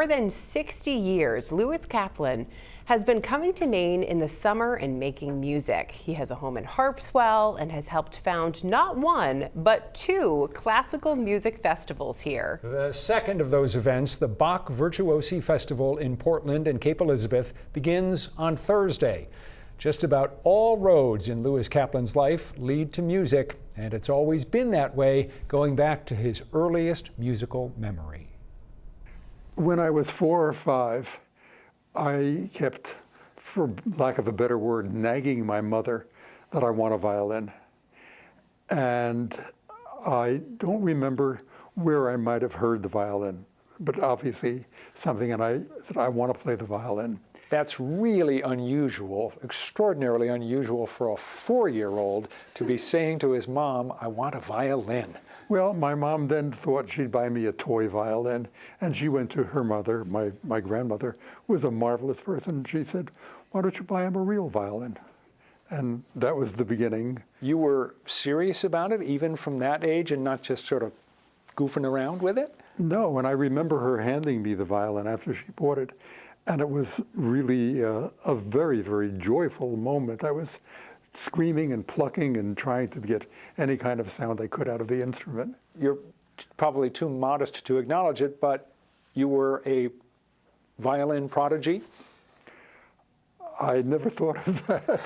For more than 60 years, Lewis Kaplan has been coming to Maine in the summer and making music. He has a home in Harpswell and has helped found not one, but two classical music festivals here. The second of those events, the Bach Virtuosi Festival in Portland and Cape Elizabeth, begins on Thursday. Just about all roads in Lewis Kaplan's life lead to music, and it's always been that way, going back to his earliest musical memory. When I was 4 or 5, I kept, for lack of a better word, nagging my mother that I want a violin. And I don't remember where I might have heard the violin, but obviously something, and I said, I want to play the violin. That's really unusual, extraordinarily unusual for a 4-year-old to be saying to his mom, I want a violin. Well, my mom then thought she'd buy me a toy violin, and she went to her mother, my grandmother, who was a marvelous person. She said, why don't you buy him a real violin? And that was the beginning. You were serious about it, even from that age, and not just sort of goofing around with it? No, and I remember her handing me the violin after she bought it, and it was really a very, very joyful moment. I was screaming and plucking and trying to get any kind of sound I could out of the instrument. You're probably too modest to acknowledge it, but you were a violin prodigy? I never thought of that.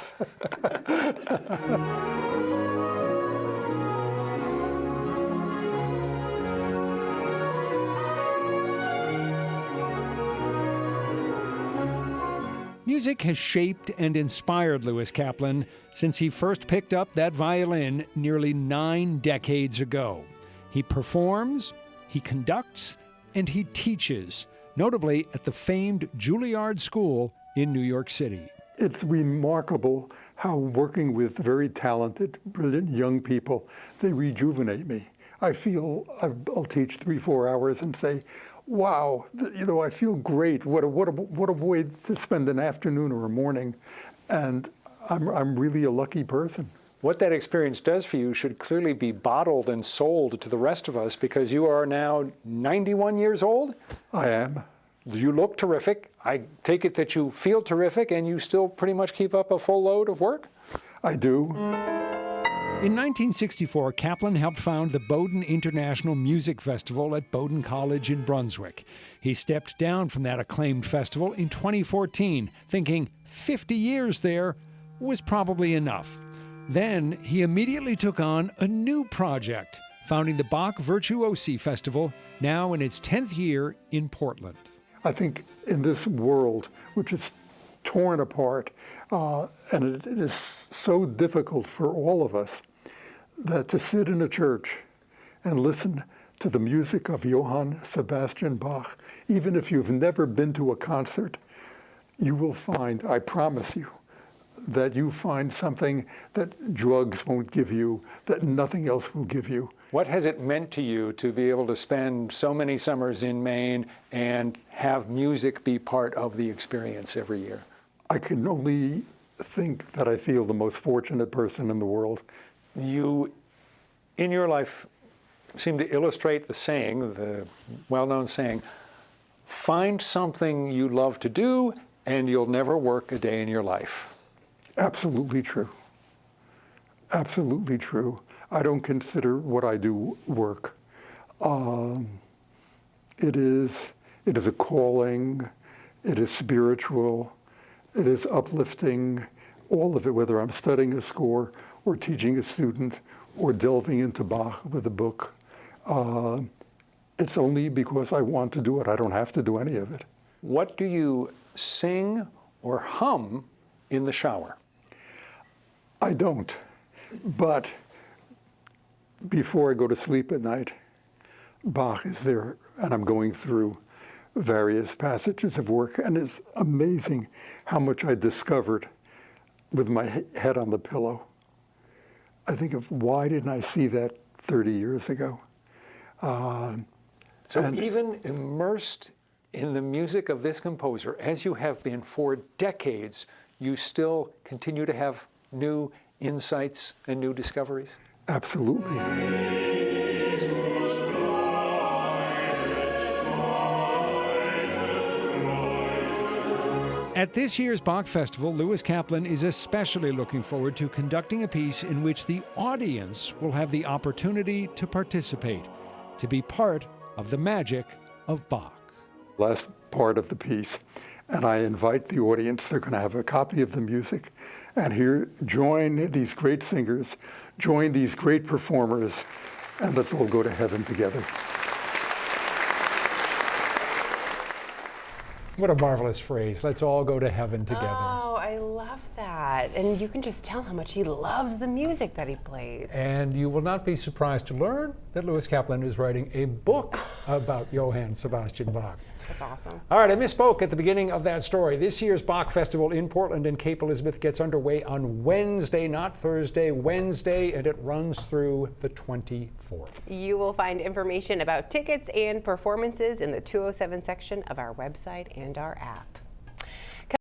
Music has shaped and inspired Lewis Kaplan since he first picked up that violin nearly 9 decades ago. He performs, he conducts, and he teaches, notably at the famed Juilliard School in New York City. It's remarkable how working with very talented, brilliant young people, they rejuvenate me. I feel I'll teach 3-4 hours and say, wow, you know, I feel great. What a way to spend an afternoon or a morning, and I'm really a lucky person. What that experience does for you should clearly be bottled and sold to the rest of us, because you are now 91 years old? I am. You look terrific. I take it that you feel terrific, and you still pretty much keep up a full load of work? I do. In 1964, Kaplan helped found the Bowdoin International Music Festival at Bowdoin College in Brunswick. He stepped down from that acclaimed festival in 2014, thinking 50 years there was probably enough. Then he immediately took on a new project, founding the Bach Virtuosi Festival, now in its 10th year in Portland. I think in this world, which is torn apart, and it is so difficult for all of us, that to sit in a church and listen to the music of Johann Sebastian Bach, even if you've never been to a concert, you will find, I promise you, that you find something that drugs won't give you, that nothing else will give you. What has it meant to you to be able to spend so many summers in Maine and have music be part of the experience every year? I can only think that I feel the most fortunate person in the world. You, in your life, seem to illustrate the saying, the well-known saying, find something you love to do and you'll never work a day in your life. Absolutely true. Absolutely true. I don't consider what I do work. It is a calling, it is spiritual, it is uplifting, all of it, whether I'm studying a score or teaching a student or delving into Bach with a book. It's only because I want to do it. I don't have to do any of it. What do you sing or hum in the shower? I don't, but before I go to sleep at night, Bach is there, and I'm going through various passages of work, and it's amazing how much I discovered with my head on the pillow. I think of, why didn't I see that 30 years ago? So even immersed in the music of this composer, as you have been for decades, you still continue to have new insights and new discoveries? Absolutely. At this year's Bach Festival, Lewis Kaplan is especially looking forward to conducting a piece in which the audience will have the opportunity to participate, to be part of the magic of Bach. Last part of the piece, and I invite the audience, they're going to have a copy of the music, and here join these great singers, join these great performers, and let's all go to heaven together. What a marvelous phrase. Let's all go to heaven together. Oh, I love that. And you can just tell how much he loves the music that he plays. And you will not be surprised to learn that Lewis Kaplan is writing a book about Johann Sebastian Bach. That's awesome. All right, I misspoke at the beginning of that story. This year's Bach Festival in Portland and Cape Elizabeth gets underway on Wednesday, not Thursday, Wednesday, and it runs through the 24th. You will find information about tickets and performances in the 207 section of our website and our app.